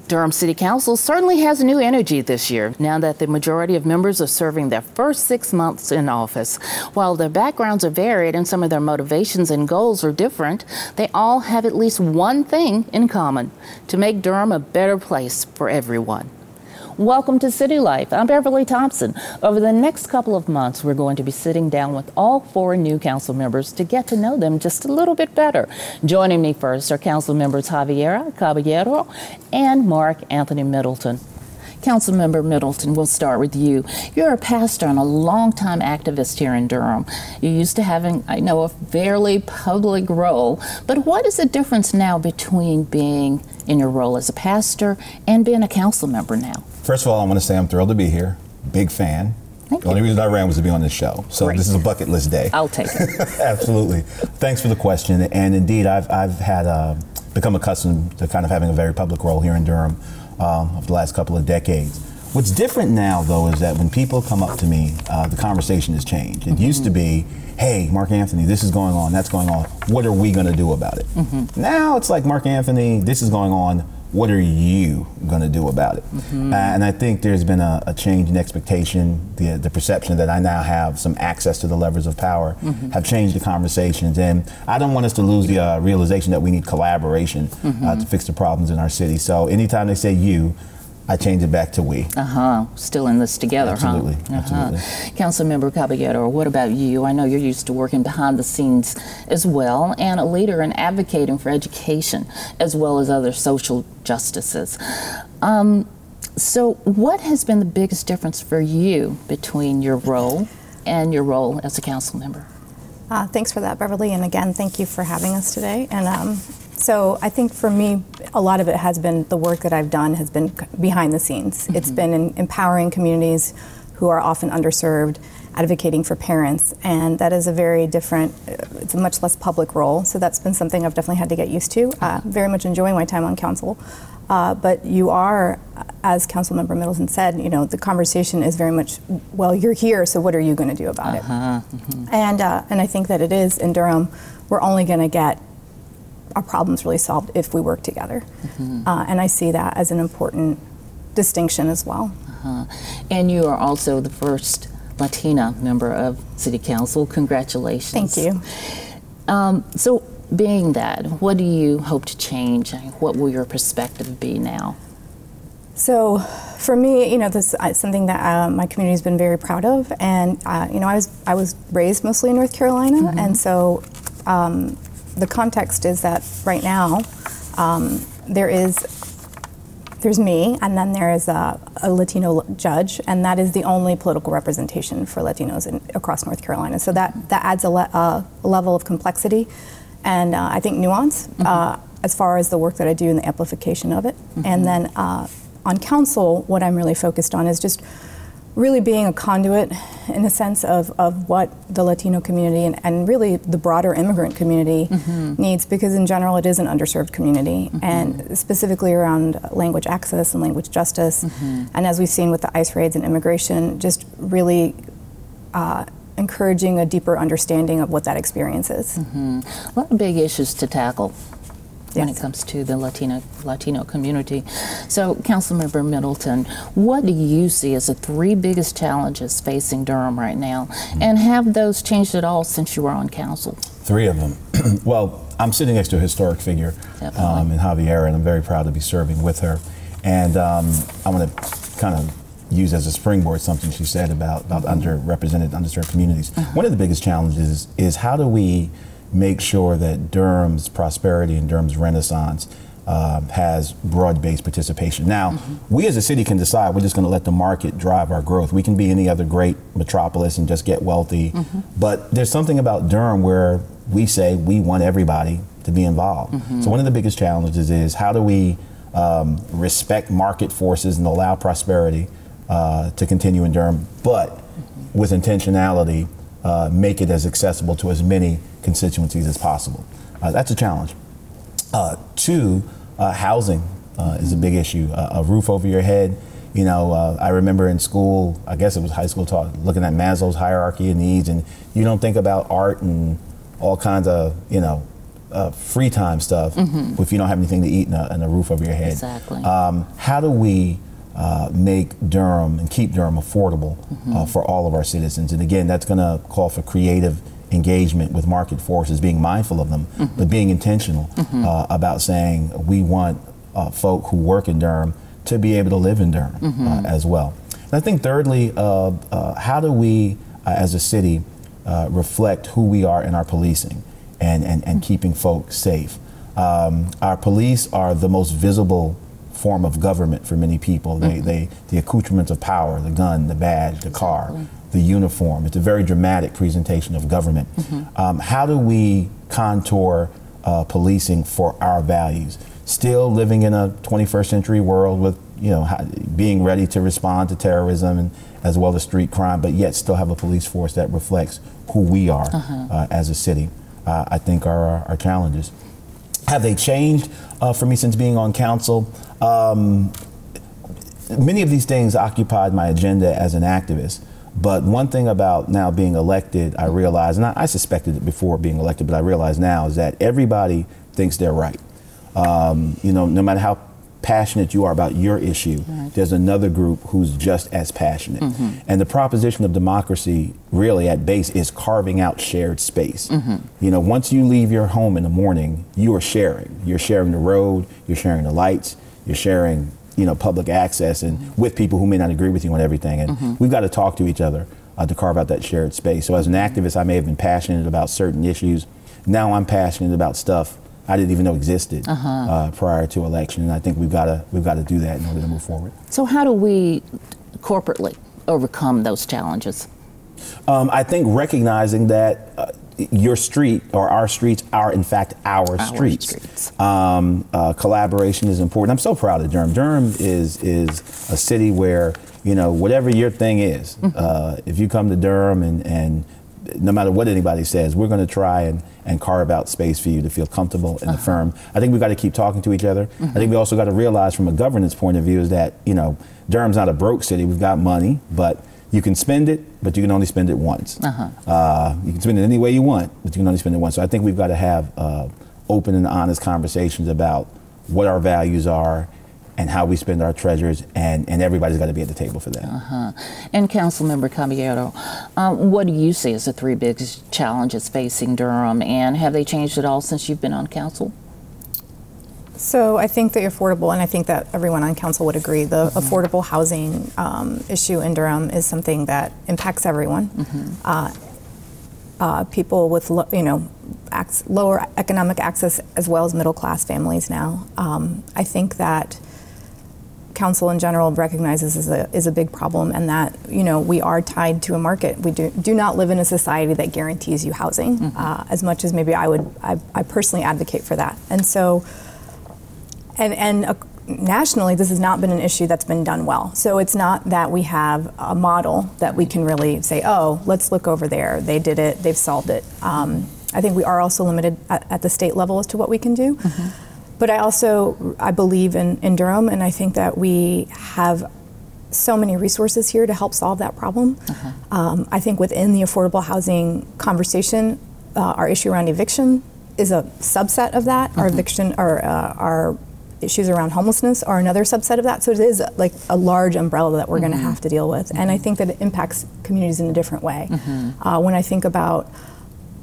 Durham City Council certainly has a new energy this year, now that the majority of members are serving their first 6 months in office. While their backgrounds are varied and some of their motivations and goals are different, they all have at least one thing in common: to make Durham a better place for everyone. Welcome to City Life. I'm Beverly Thompson. Over the next couple of months, we're going to be sitting down with all 4 new council members to get to know them just a little bit better. Joining me first are council members Javiera, Caballero, and Mark Anthony Middleton. Councilmember Middleton, we'll start with you. You're a pastor and a longtime activist here in Durham. You're used to having, I know, a fairly public role, but what is the difference now between being in your role as a pastor and being a council member now? First of all, I want to say I'm thrilled to be here. Big fan. Thank the only reason I ran was to be on this show. So Great. This is a bucket list day. I'll take it. Absolutely. Thanks for the question. And indeed, I've had become accustomed to kind of having a very public role here in Durham over the last couple of decades. What's different now, though, is that when people come up to me, the conversation has changed. It used to be, hey, Mark Anthony, this is going on, that's going on. What are we going to do about it? Now it's like, Mark Anthony, this is going on. What are you going to do about it? And I think there's been a change in expectation. The perception that I now have some access to the levers of power have changed the conversations. And I don't want us to lose the realization that we need collaboration to fix the problems in our city. So anytime they say you, I change it back to we. Still in this together, Absolutely. huh? Absolutely. Councilmember Caballero, what about you? I know you're used to working behind the scenes as well, and a leader in advocating for education as well as other social justices. So what has been the biggest difference for you between your role and your role as a council member? Thanks for that, Beverly, and again, thank you for having us today. And so I think for me, a lot of it has been the work that I've done has been behind the scenes. It's been in empowering communities who are often underserved, advocating for parents, and that is a very different, it's a much less public role, so that's been something I've definitely had to get used to. Very much enjoying my time on council, but you are, as Councilmember Middleton said, you know, the conversation is very much, well, you're here, so what are you going to do about it? And I think that it is in Durham, we're only going to get our problems really solved if we work together. And I see that as an important distinction as well. And you are also the first Latina member of City Council. Congratulations. Thank you. So being that, what do you hope to change? What will your perspective be now? So for me, you know, this is something that my community has been very proud of. And, you know, I was raised mostly in North Carolina. And so the context is that right now there's me, and then there is a Latino judge, and that is the only political representation for Latinos across North Carolina. So that adds a level of complexity and I think nuance as far as the work that I do and the amplification of it. And then on council, what I'm really focused on is just really being a conduit in a sense of what the Latino community and really the broader immigrant community needs, because in general it is an underserved community, and specifically around language access and language justice. And as we've seen with the ICE raids and immigration, just really encouraging a deeper understanding of what that experience is. A lot of big issues to tackle when it comes to the Latino community. So, Councilmember Middleton, what do you see as the 3 biggest challenges facing Durham right now? And have those changed at all since you were on council? 3 of them. Well, I'm sitting next to a historic figure in Javiera, and I'm very proud to be serving with her. And I want to kind of use as a springboard something she said about underrepresented, underserved communities. One of the biggest challenges is how do we make sure that Durham's prosperity and Durham's renaissance has broad-based participation. Now, we as a city can decide we're just going to let the market drive our growth. We can be any other great metropolis and just get wealthy, but there's something about Durham where we say we want everybody to be involved. So one of the biggest challenges is how do we respect market forces and allow prosperity to continue in Durham, but with intentionality, make it as accessible to as many constituencies as possible. That's a challenge. 2, housing is a big issue. A roof over your head. You know, I remember in school, I guess it was high school talk, looking at Maslow's hierarchy of needs, and you don't think about art and all kinds of, you know, free time stuff if you don't have anything to eat and a roof over your head. Exactly. How do we make Durham and keep Durham affordable for all of our citizens? And again, that's going to call for creative engagement with market forces, being mindful of them, but being intentional about saying we want folk who work in Durham to be able to live in Durham as well. And I think thirdly, how do we as a city reflect who we are in our policing and keeping folks safe? Our police are the most visible form of government for many people. The accoutrements of power, the gun, the badge, the car, the uniform. It's a very dramatic presentation of government. How do we contour policing for our values? Still living in a 21st century world with, being ready to respond to terrorism and as well as street crime, but yet still have a police force that reflects who we are as a city, I think are our challenges. Have they changed for me since being on council? Many of these things occupied my agenda as an activist, but one thing about now being elected, I realize, and I suspected it before being elected, but I realize now is that everybody thinks they're right. No matter how passionate you are about your issue, there's another group who's just as passionate. And the proposition of democracy really at base is carving out shared space. Once you leave your home in the morning, you are sharing. You're sharing the road, you're sharing the lights, you're sharing public access and with people who may not agree with you on everything. And we've got to talk to each other to carve out that shared space. So as an activist, I may have been passionate about certain issues. Now I'm passionate about stuff I didn't even know existed prior to election, and I think we've got to do that in order to move forward. So how do we corporately overcome those challenges? I think recognizing that your street or our streets are in fact our streets. Collaboration is important. I'm so proud of Durham. Durham is a city where whatever your thing is, if you come to Durham and no matter what anybody says, we're going to try and carve out space for you to feel comfortable in the firm. I think we've got to keep talking to each other. I think we also got to realize from a governance point of view is that, Durham's not a broke city. We've got money, but you can spend it, but you can only spend it once. You can spend it any way you want, but you can only spend it once. So I think we've got to have open and honest conversations about what our values are and how we spend our treasures, and everybody's got to be at the table for that. And Councilmember Caballero, what do you see as the three biggest challenges facing Durham, and have they changed at all since you've been on council? So I think the affordable, and I think that everyone on council would agree, the affordable housing issue in Durham is something that impacts everyone. People with lower economic access as well as middle class families now. I think that council in general recognizes is a big problem, and that we are tied to a market. We do not live in a society that guarantees you housing, as much as maybe I personally advocate for that. And so, nationally, this has not been an issue that's been done well. So it's not that we have a model that we can really say, oh, let's look over there. They did it. They've solved it. I think we are also limited at the state level as to what we can do. But I believe in Durham, and I think that we have so many resources here to help solve that problem. I think within the affordable housing conversation, our issue around eviction is a subset of that. Our eviction, our issues around homelessness are another subset of that. So it is like a large umbrella that we're going to have to deal with. And I think that it impacts communities in a different way. When I think about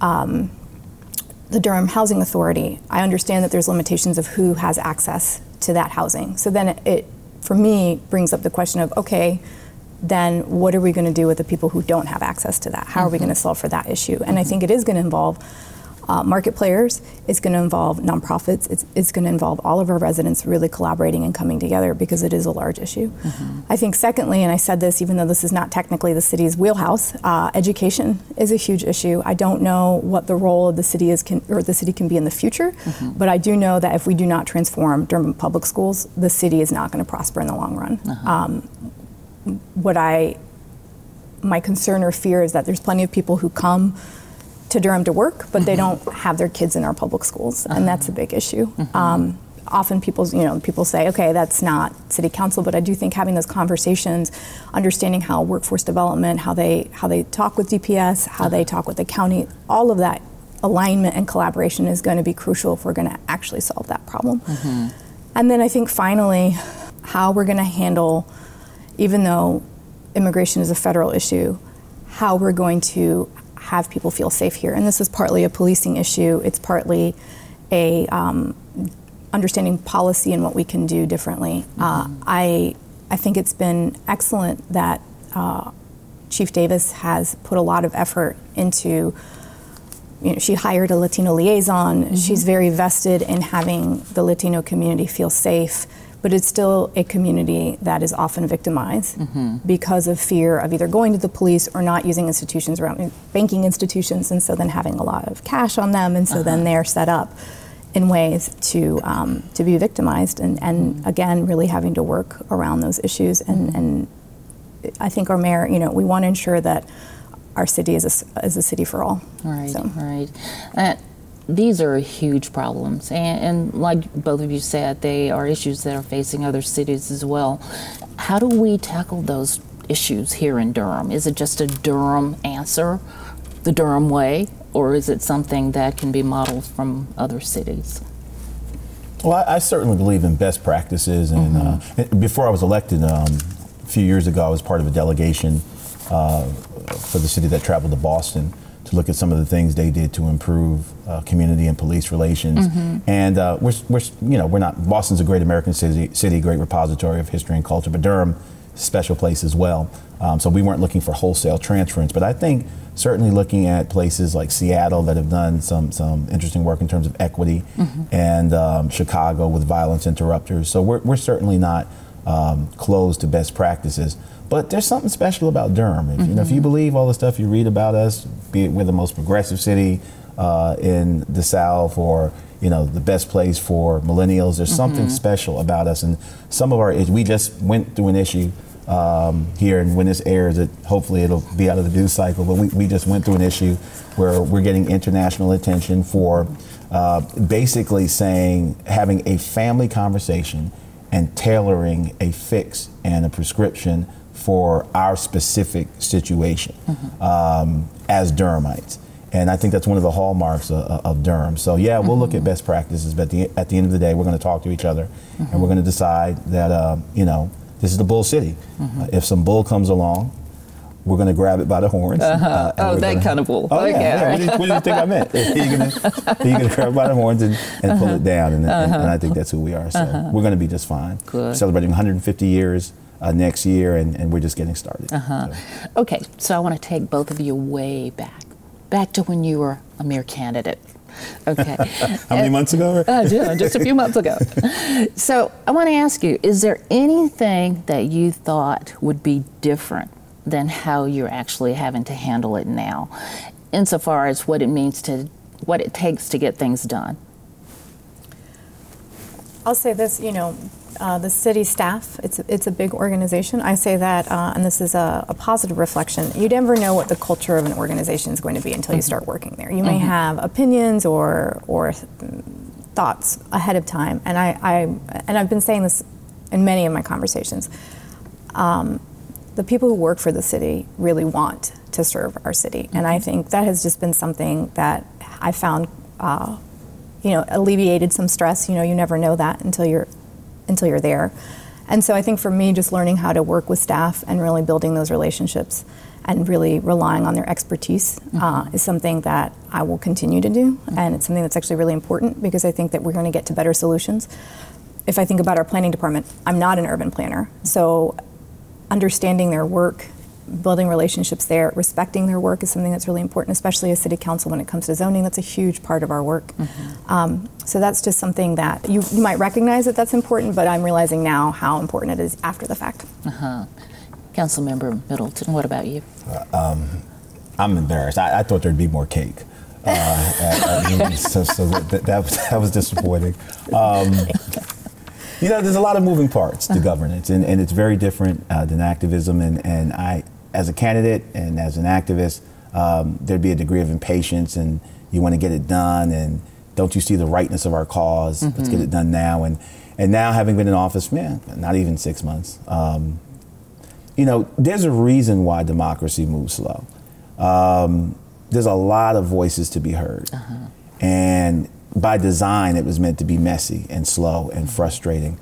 the Durham Housing Authority, I understand that there's limitations of who has access to that housing. So then it for me, brings up the question of, okay, then what are we going to do with the people who don't have access to that? How are we going to solve for that issue? And I think it is going to involve market players, it's going to involve nonprofits, it's going to involve all of our residents really collaborating and coming together, because it is a large issue. I think secondly, and I said this even though this is not technically the city's wheelhouse, education is a huge issue. I don't know what the role of the city is or the city can be in the future, but I do know that if we do not transform Durham public schools, the city is not going to prosper in the long run. My concern or fear is that there's plenty of people who come to Durham to work, but they don't have their kids in our public schools, and that's a big issue. Often people say, okay, that's not city council, but I do think having those conversations, understanding how workforce development, how they talk with DPS, how they talk with the county, all of that alignment and collaboration is going to be crucial if we're going to actually solve that problem. And then I think finally, how we're going to handle, even though immigration is a federal issue, how we're going to have people feel safe here. And this is partly a policing issue. It's partly a understanding policy and what we can do differently. I think it's been excellent that Chief Davis has put a lot of effort into, she hired a Latino liaison. She's very vested in having the Latino community feel safe, but it's still a community that is often victimized because of fear of either going to the police or not using institutions around banking institutions, and so then having a lot of cash on them, and so then they're set up in ways to be victimized, and again, really having to work around those issues. And I think our mayor, we want to ensure that our city is a city for all. Right, so. Right. These are huge problems, and like both of you said, they are issues that are facing other cities as well. How do we tackle those issues here in Durham? Is it just a Durham answer, the Durham way, or is it something that can be modeled from other cities? Well, I certainly believe in best practices, and before I was elected a few years ago, I was part of a delegation for the city that traveled to Boston to look at some of the things they did to improve community and police relations. And we're not, Boston's a great American city, great repository of history and culture, but Durham is a special place as well. So we weren't looking for wholesale transference, but I think certainly looking at places like Seattle that have done some interesting work in terms of equity, and Chicago with violence interrupters. So we're certainly not closed to best practices. But there's something special about Durham. If you believe all the stuff you read about us, be it we're the most progressive city in the South, or the best place for millennials, there's something special about us. And some of we just went through an issue here, and when this airs, hopefully it'll be out of the news cycle. But we just went through an issue where we're getting international attention for basically having a family conversation and tailoring a fix and a prescription for our specific situation as Durhamites. And I think that's one of the hallmarks of Durham. So yeah, we'll look at best practices, but at the end of the day, we're going to talk to each other, and we're going to decide that, this is the bull city. If some bull comes along, we're going to grab it by the horns. That kind of bull. Oh, yeah. What do you think I meant? You're going to grab it by the horns and pull it down, and I think that's who we are. So we're going to be just fine. Good. Celebrating 150 years next year, and we're just getting started. So. Okay, so I want to take both of you way back to when you were a mayor candidate. Okay. How many months ago? Just a few months ago. So I want to ask you, is there anything that you thought would be different than how you're actually having to handle it now, insofar as what it takes to get things done? I'll say this, the city staff, it's a big organization. I say that, and this is a positive reflection. You never know what the culture of an organization is going to be until you start working there. You may have opinions or thoughts ahead of time, and I've been saying this in many of my conversations. The people who work for the city really want to serve our city, and I think that has just been something that I found, alleviated some stress. You never know that until you're there. And so I think for me, just learning how to work with staff and really building those relationships and really relying on their expertise is something that I will continue to do. And it's something that's actually really important, because I think that we're going to get to better solutions. If I think about our planning department, I'm not an urban planner. So understanding their work, building relationships there, respecting their work is something that's really important, especially as city council when it comes to zoning. That's a huge part of our work. So that's just something that you might recognize that's important, but I'm realizing now how important it is after the fact. Councilmember Middleton, what about you? I'm embarrassed. I thought there'd be more cake. So that was disappointing. There's a lot of moving parts to governance, and it's very different than activism. And I, as a candidate and as an activist, there'd be a degree of impatience, and you want to get it done, and don't you see the rightness of our cause? Let's get it done now. And now, having been in office, not even 6 months, there's a reason why democracy moves slow. there's a lot of voices to be heard. And by design, it was meant to be messy and slow and frustrating,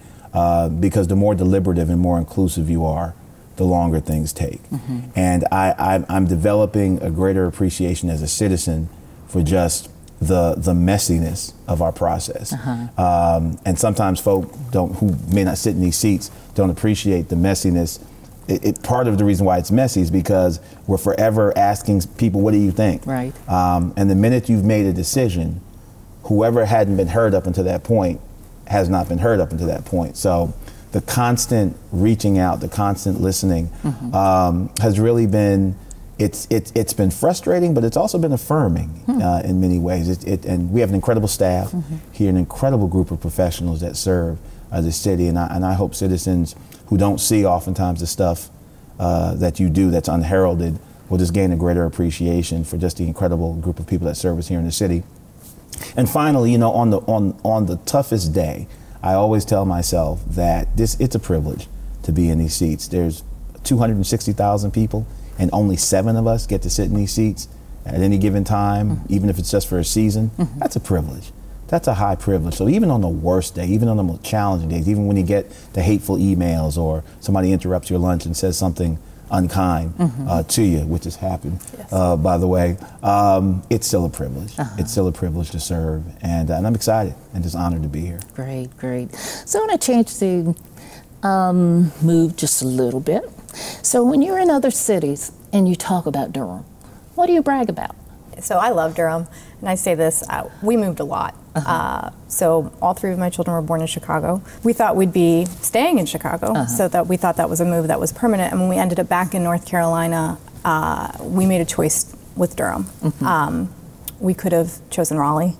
because the more deliberative and more inclusive you are, the longer things take. And I'm developing a greater appreciation as a citizen for just the messiness of our process. And sometimes folk who may not sit in these seats don't appreciate the messiness. Part of the reason why it's messy is because we're forever asking people, what do you think? Right. And the minute you've made a decision, whoever hadn't been heard up until that point has not been heard up until that point. So the constant reaching out, the constant listening has really been, it's been frustrating, but it's also been affirming in many ways. And we have an incredible staff here, an incredible group of professionals that serve the city, and I hope citizens who don't see oftentimes the stuff that you do that's unheralded will just gain a greater appreciation for just the incredible group of people that serve us here in the city. And finally, you know, on the toughest day, I always tell myself that it's a privilege to be in these seats. There's 260,000 people, and only 7 of us get to sit in these seats at any given time, even if it's just for a season. That's a privilege. That's a high privilege. So even on the worst day, even on the most challenging days, even when you get the hateful emails or somebody interrupts your lunch and says something unkind to you, which has happened, by the way, it's still a privilege. It's still a privilege to serve, and I'm excited and just honored to be here. Great, great. So I want to change the mood just a little bit. So when you're in other cities and you talk about Durham, what do you brag about? So I love Durham, and I say this, we moved a lot. So all 3 of my children were born in Chicago. We thought we'd be staying in Chicago, so that we thought that was a move that was permanent. And when we ended up back in North Carolina, we made a choice with Durham. We could have chosen Raleigh.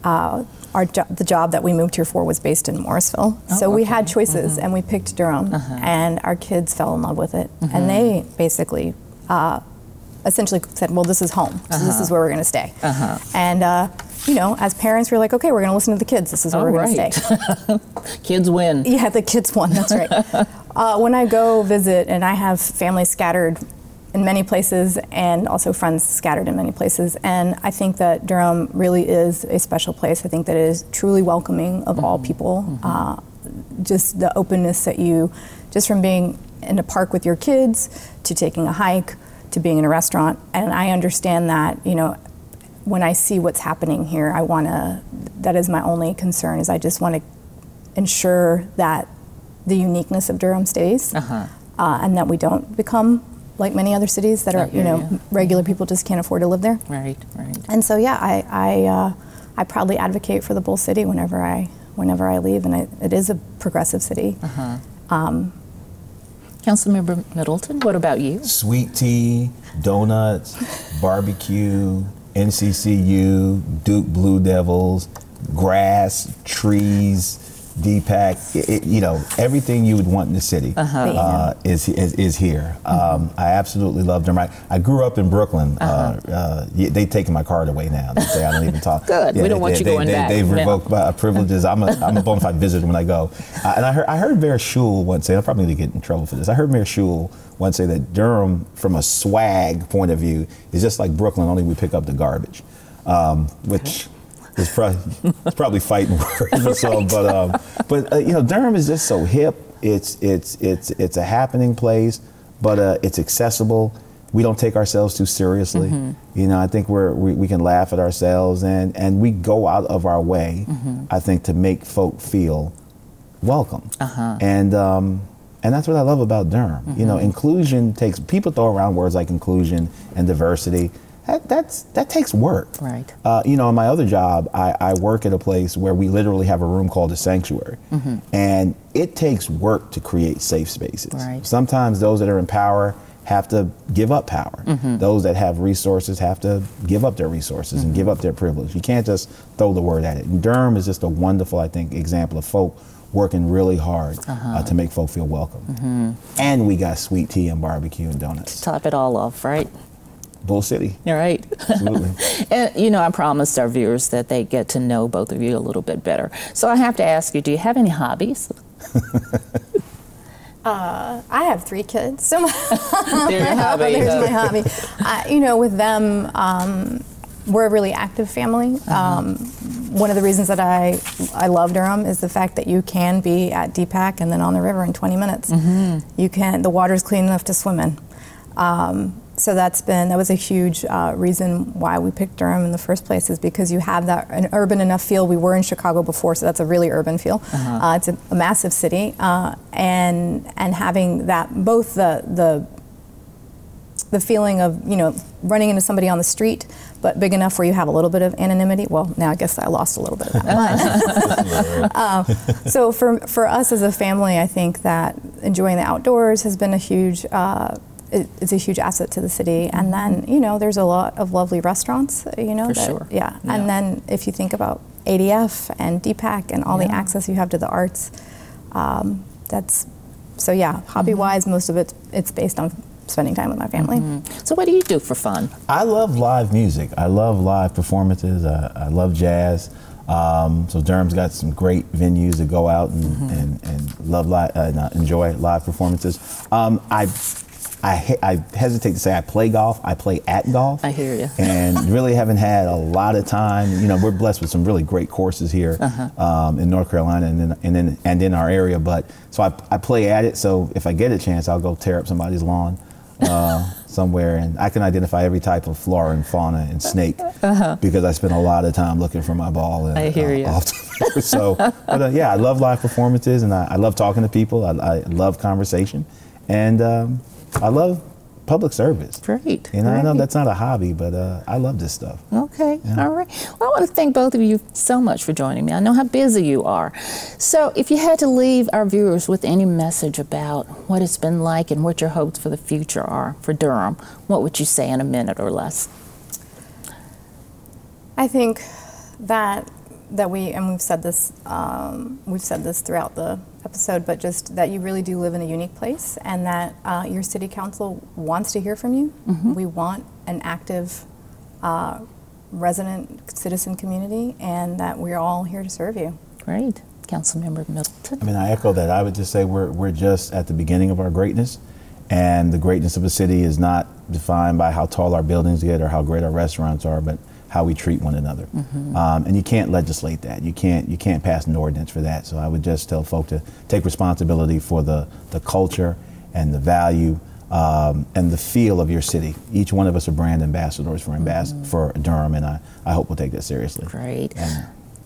The job that we moved here for was based in Morrisville. So we had choices, and we picked Durham, and our kids fell in love with it. And they basically essentially said, well, this is home. So this is where we're going to stay. And you know, as parents, we're like, okay, we're going to listen to the kids. This is where we're going to stay. Kids win. Yeah, the kids won. That's right. When I go visit, and I have family scattered in many places, and also friends scattered in many places, and I think that Durham really is a special place. I think that it is truly welcoming of all people. Just the openness that you, just from being in a park with your kids, to taking a hike, to being in a restaurant, and I understand that, you know, when I see what's happening here, that is my only concern, is I just want to ensure that the uniqueness of Durham stays, and that we don't become like many other cities that are, you know, regular people just can't afford to live there. Right. And so, yeah, I proudly advocate for the Bull City whenever I leave, and it is a progressive city. Councilmember Middleton, what about you? Sweet tea, donuts, barbecue, NCCU, Duke Blue Devils, grass, trees, DPAC, you know, everything you would want in the city is here. I absolutely love them. I grew up in Brooklyn. They've taken my card away now. They say I don't even talk. Good. We don't want you going back. They've revoked my privileges. I'm a bona fide visitor when I go. And I heard Mayor Schul once say, I'm probably going to get in trouble for this. I heard Mayor Schul once say that Durham, from a swag point of view, is just like Brooklyn, only we pick up the garbage, which... It's probably fighting words or so, but you know, Durham is just so hip. It's a happening place, but it's accessible. We don't take ourselves too seriously. You know, I think we can laugh at ourselves, and we go out of our way, I think, to make folk feel welcome. And that's what I love about Durham. You know, inclusion takes, people throw around words like inclusion and diversity. That takes work. Right. You know, in my other job, I work at a place where we literally have a room called a sanctuary. And it takes work to create safe spaces. Right. Sometimes those that are in power have to give up power. Those that have resources have to give up their resources and give up their privilege. You can't just throw the word at it. And Durham is just a wonderful, I think, example of folk working really hard to make folk feel welcome. And we got sweet tea and barbecue and donuts. To top it all off, right? Bull City. You're right. Absolutely. And, you know, I promised our viewers that they get to know both of you a little bit better. So I have to ask you, do you have any hobbies? I have 3 kids, so There's your hobby. There's my hobby. You know, with them, we're a really active family. One of the reasons that I love Durham is the fact that you can be at DPAC and then on the river in 20 minutes. You can. The water's clean enough to swim in. So that was a huge reason why we picked Durham in the first place, is because you have an urban enough feel. We were in Chicago before, so that's a really urban feel. It's a massive city, and having that, both the feeling of, you know, running into somebody on the street, but big enough where you have a little bit of anonymity. Well, now I guess I lost a little bit of that. So for us as a family, I think that enjoying the outdoors has been a huge it's a huge asset to the city. And then, you know, there's a lot of lovely restaurants, you know. Yeah. And then if you think about ADF and DPAC and all the access you have to the arts, hobby-wise, most of it's based on spending time with my family. So what do you do for fun? I love live music. I love live performances. I love jazz. So Durham's got some great venues to go out and love enjoy live performances. I hesitate to say I play golf. I play at golf. I hear you. And really haven't had a lot of time. You know, we're blessed with some really great courses here in North Carolina and in our area. But so I play at it. So if I get a chance, I'll go tear up somebody's lawn somewhere, and I can identify every type of flora and fauna and snake because I spend a lot of time looking for my ball. And, I hear you. So, but yeah, I love live performances, and I love talking to people. I love conversation, and I love public service. Great. You know, I know that's not a hobby, but I love this stuff. Okay. Yeah. All right. Well, I want to thank both of you so much for joining me. I know how busy you are. So if you had to leave our viewers with any message about what it's been like and what your hopes for the future are for Durham, what would you say in a minute or less? I think that we've said this throughout the episode, but just that you really do live in a unique place, and that your city council wants to hear from you. We want an active resident citizen community, and that we're all here to serve you. Great. Councilmember Middleton. I mean, I echo that. I would just say we're just at the beginning of our greatness, and the greatness of a city is not defined by how tall our buildings get or how great our restaurants are, but how we treat one another. And you can't legislate that. You can't pass an ordinance for that. So I would just tell folk to take responsibility for the culture and the value and the feel of your city. Each one of us are brand ambassadors for Durham, and I hope we'll take that seriously. Great.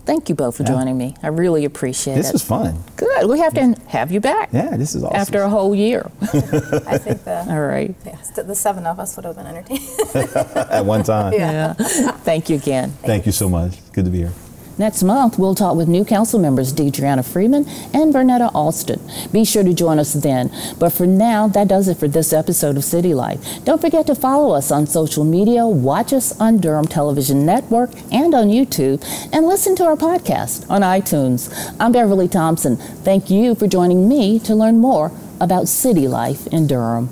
Thank you both for joining me. I really appreciate it. This was fun. Good. We have to have you back. Yeah, this is awesome. After a whole year. I think all right. The 7 of us would have been entertained. At one time. Yeah. Thank you again. Thank you so much. Good to be here. Next month, we'll talk with new council members Deidreana Freeman and Bernetta Alston. Be sure to join us then. But for now, that does it for this episode of City Life. Don't forget to follow us on social media, watch us on Durham Television Network and on YouTube, and listen to our podcast on iTunes. I'm Beverly Thompson. Thank you for joining me to learn more about city life in Durham.